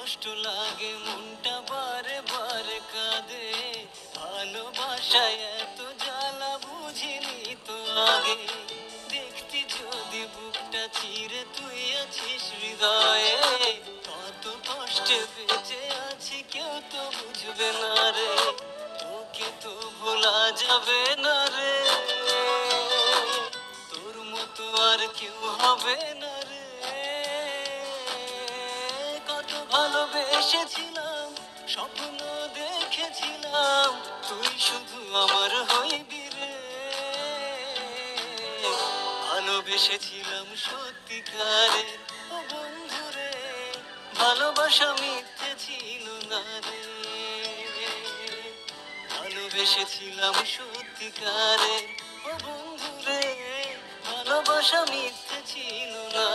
কষ্ট লাগে, মনটা বারে বারে কাঁদে। ভালোবাসায় এত জ্বালা বুঝিনি তো আগে। দেখতি যদি বুকটা চিরে তুই আছিস হৃদয়ে, কত কষ্টে বেঁচে আছি কেউ তো বুঝবে না রে। তোকে তো ভোলা যাবে না রে, তোর মতো আর কেউ হবে না রে। কত ভালোবেসেছিলাম, স্বপ্ন দেখেছিলাম, তুই শুধু আমার হইবি রে। ভালোবেসেছিলাম সত্যিকারের, ও বন্ধু রে, ভালোবাসা মিথ্যে ছিল না রে। ভালোবেসেছিলাম সত্যিকারের, ও বন্ধু রে, ভালোবাসা মিথ্যে ছিল না।